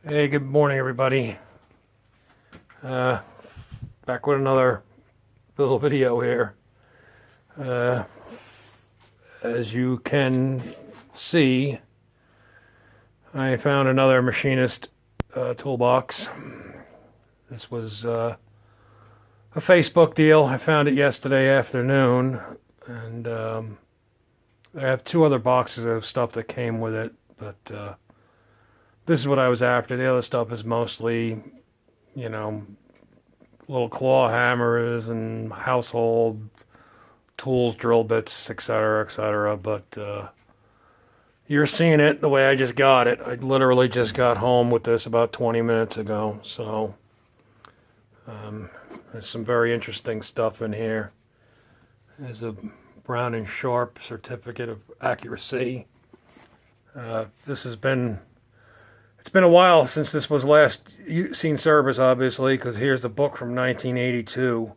Hey, good morning, everybody. Back with another little video here. Uh, as you can see, I found another machinist toolbox. This was a Facebook deal. I found it yesterday afternoon, and I have two other boxes of stuff that came with it, but this is what I was after. The other stuff is mostly, you know, little claw hammers and household tools, drill bits, etc., etc. But you're seeing it the way I just got it. I literally just got home with this about 20 minutes ago. So there's some very interesting stuff in here. There's a Brown and Sharp certificate of accuracy. It's been a while since this was last seen service, obviously, because here's the book from 1982,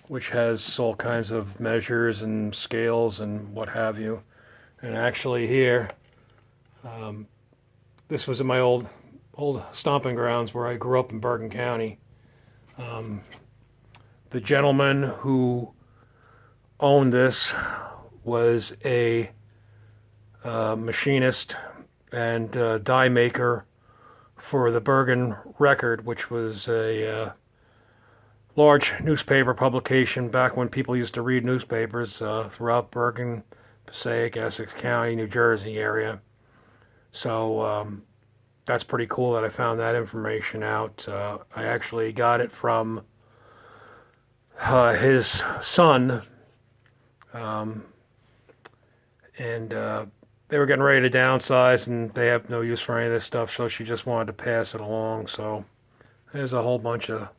which has all kinds of measures and scales and what have you. And actually here, this was in my old stomping grounds where I grew up in Bergen County. The gentleman who owned this was a machinist and die maker for the Bergen Record, which was a large newspaper publication back when people used to read newspapers throughout Bergen, Passaic, Essex County, New Jersey area. So that's pretty cool that I found that information out. I actually got it from his son, and they were getting ready to downsize, and they have no use for any of this stuff, so she just wanted to pass it along. So there's a whole bunch of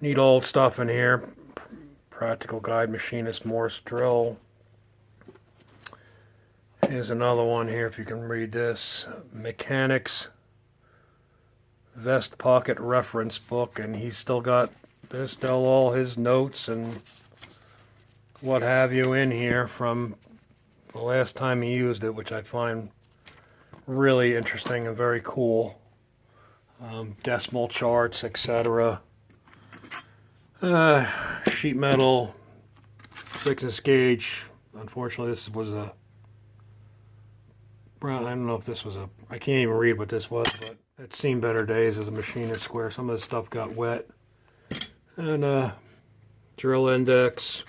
neat old stuff in here. Practical Guide Machinist Morse Drill. Here's another one here, if you can read this. Mechanics Vest Pocket Reference Book, and he's still got, there's still all his notes and what have you in here from the last time he used it, which I find really interesting and very cool. Decimal charts, etc. Sheet metal, thickness gauge. Unfortunately, this was a, well, I don't know if this was a, I can't even read what this was, but it's seen better days as a machinist square. Some of the stuff got wet. And drill index,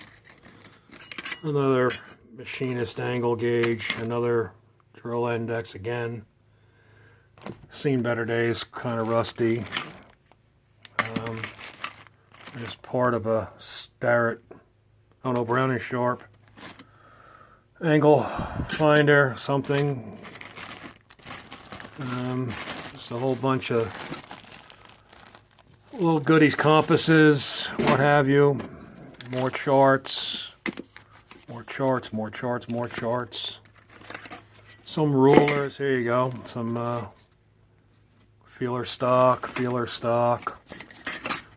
another machinist angle gauge, another drill index again. Seen better days, kind of rusty. There's part of a Starrett, oh no, Brown and Sharp angle finder, something. Just a whole bunch of little goodies, compasses, what have you. More charts. More charts, more charts, more charts. Some rulers, here you go. Some feeler stock, feeler stock.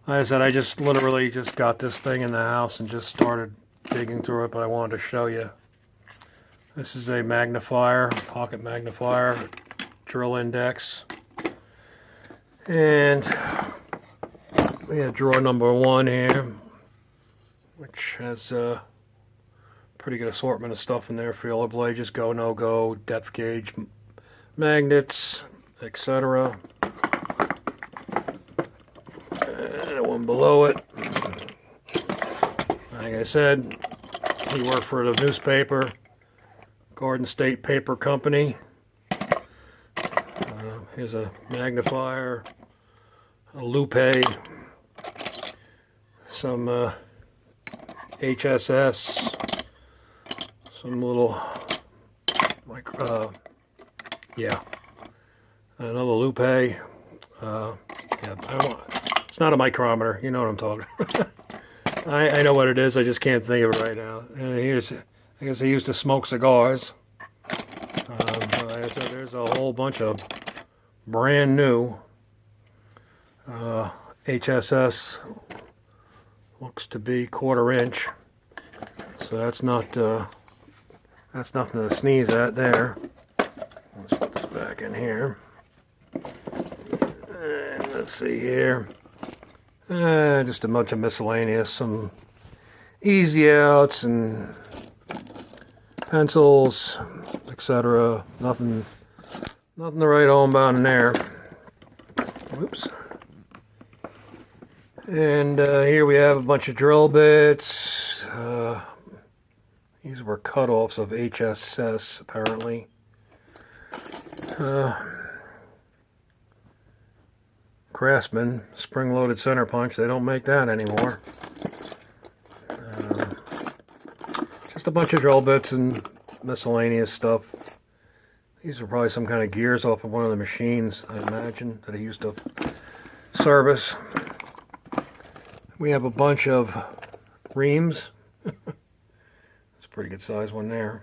Like I said, I just literally just got this thing in the house and just started digging through it, but I wanted to show you. This is a magnifier, pocket magnifier, drill index. And we have drawer number 1 here, which has pretty good assortment of stuff in there. Feeler blades, go, no go, depth gauge, magnets, etc. And one below it. Like I said, he worked for the newspaper, Garden State Paper Company. Here's a magnifier, a lupe, some HSS. Some little, yeah, another lupe. Yeah, it's not a micrometer. You know what I'm talking about. I know what it is. I just can't think of it right now. Here's, I guess they used to smoke cigars. Like I said, there's a whole bunch of brand new HSS. Looks to be 1/4 inch. So that's not. That's nothing to sneeze at there. Let's put this back in here. And let's see here. Just a bunch of miscellaneous, some easy outs and pencils, etc. Nothing to write home about in there. Whoops. And here we have a bunch of drill bits. These were cutoffs of HSS, apparently. Craftsman, spring-loaded center punch. They don't make that anymore. Just a bunch of drill bits and miscellaneous stuff. These are probably some kind of gears off of one of the machines, I imagine, that I used to service. We have a bunch of reams. It's a pretty good size one there.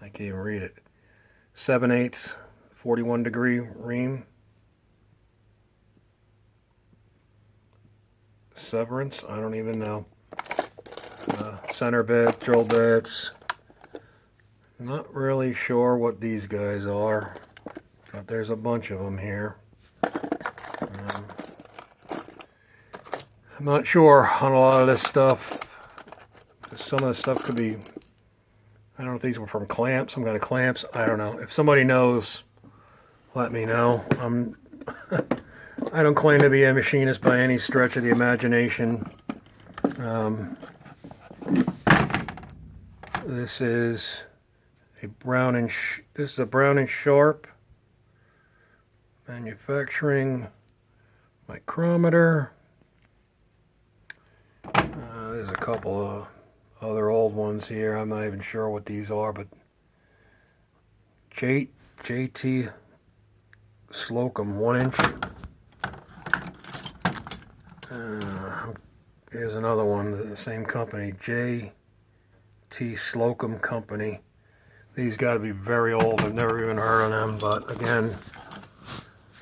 I can't even read it. 7/8, 41 degree ream. Severance, I don't even know. Center bit, drill bits. Not really sure what these guys are, but there's a bunch of them here. I'm not sure on a lot of this stuff. Some of the stuff could be, I don't know if these were from clamps, some kind of clamps. I don't know. If somebody knows, let me know. I don't claim to be a machinist by any stretch of the imagination. This is a Brown and Sharp manufacturing micrometer. There's a couple of other old ones here. I'm not even sure what these are, but JT Slocum 1-inch. Here's another one, the same company, JT Slocum Company. These got to be very old. I've never even heard of them, but again,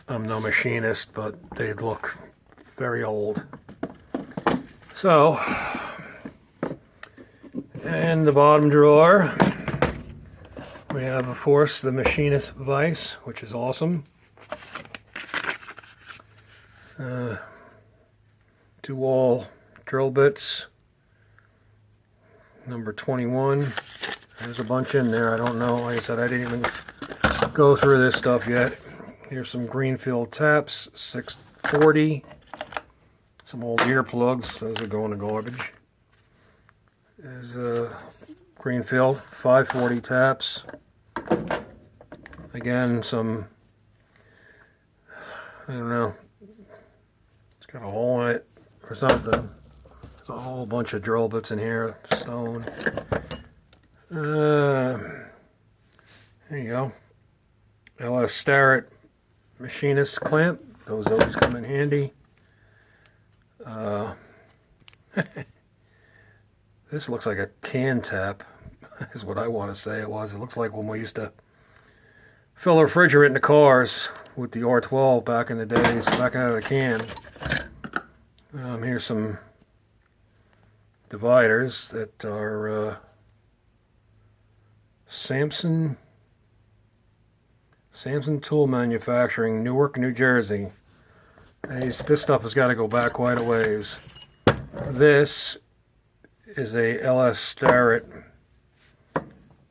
I'm no machinist, but they look very old. So, in the bottom drawer, we have, of course, the machinist vise, which is awesome. 2-wall drill bits, number 21. There's a bunch in there. I don't know. Like I said, I didn't even go through this stuff yet. Here's some Greenfield taps, 640. Some old earplugs. Those are going to garbage. There's a Greenfield 540 taps. Again, some, I don't know. It's got a hole in it or something. There's a whole bunch of drill bits in here. Stone. There you go. LS Starrett machinist clamp. Those always come in handy. This looks like a can tap, is what I want to say it was. It looks like when we used to fill refrigerant in the cars with the R12 back in the days, back out of the can. Here's some dividers that are Samson Tool Manufacturing, Newark, New Jersey. This stuff has got to go back quite a ways. This is a LS Starrett.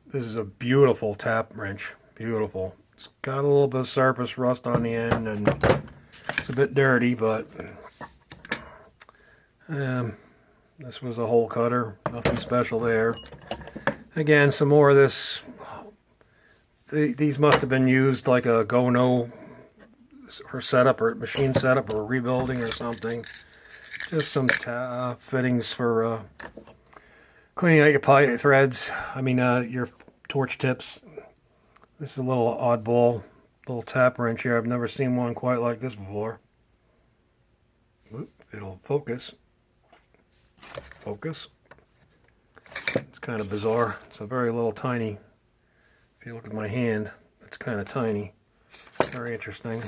This is a beautiful tap wrench. Beautiful. It's got a little bit of surface rust on the end, and it's a bit dirty, but this was a hole cutter. Nothing special there. Again, some more of this. These must have been used like a go-no or setup or machine setup or rebuilding or something. Just some fittings for cleaning out your pipe threads. Your torch tips. This is a little oddball little tap wrench here. I've never seen one quite like this before. Oop, it'll focus. Focus. It's kind of bizarre. It's a very little tiny. If you look at my hand, it's kind of tiny. Very interesting.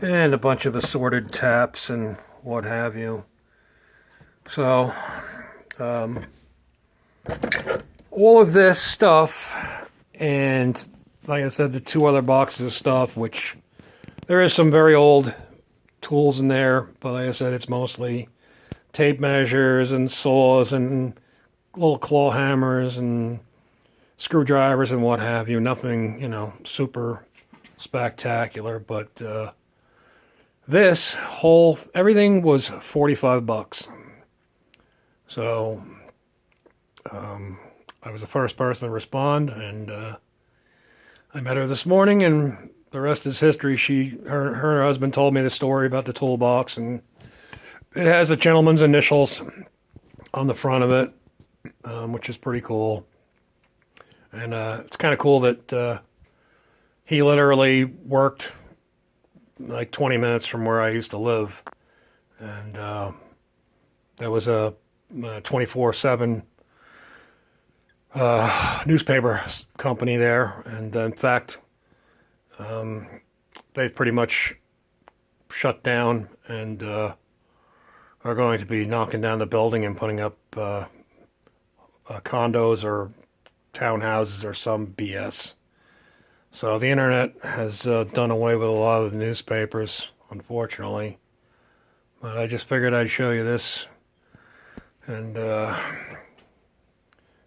And a bunch of assorted taps and what have you. So, all of this stuff and like I said, the 2 other boxes of stuff, which there is some very old tools in there, but like I said, it's mostly tape measures and saws and little claw hammers and screwdrivers and what have you. Nothing, super spectacular, but everything was $45. So I was the first person to respond, and I met her this morning, and the rest is history. Her and her husband told me the story about the toolbox, and it has a gentleman's initials on the front of it, which is pretty cool. And it's kind of cool that he literally worked like 20 minutes from where I used to live. And there was a 24/7 newspaper company there. And in fact, they've pretty much shut down and are going to be knocking down the building and putting up condos or townhouses or some BS. So the internet has done away with a lot of the newspapers, unfortunately. But I just figured I'd show you this. And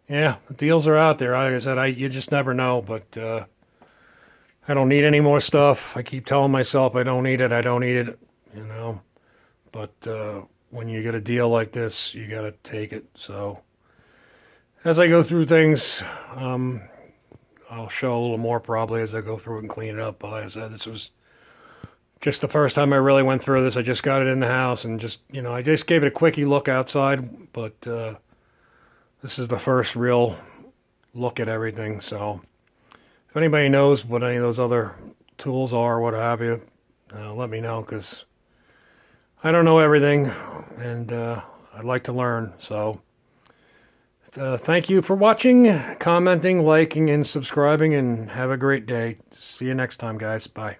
yeah, the deals are out there. Like I said, you just never know. But I don't need any more stuff. I keep telling myself I don't need it. But when you get a deal like this, you got to take it. So as I go through things, I'll show a little more probably as I go through it and clean it up. But like I said, this was just the first time I really went through this. I just got it in the house and I just gave it a quickie look outside. But this is the first real look at everything. So if anybody knows what any of those other tools are, what have you, let me know, because I don't know everything, and I'd like to learn. So thank you for watching, commenting, liking, and subscribing, and have a great day. See you next time, guys. Bye.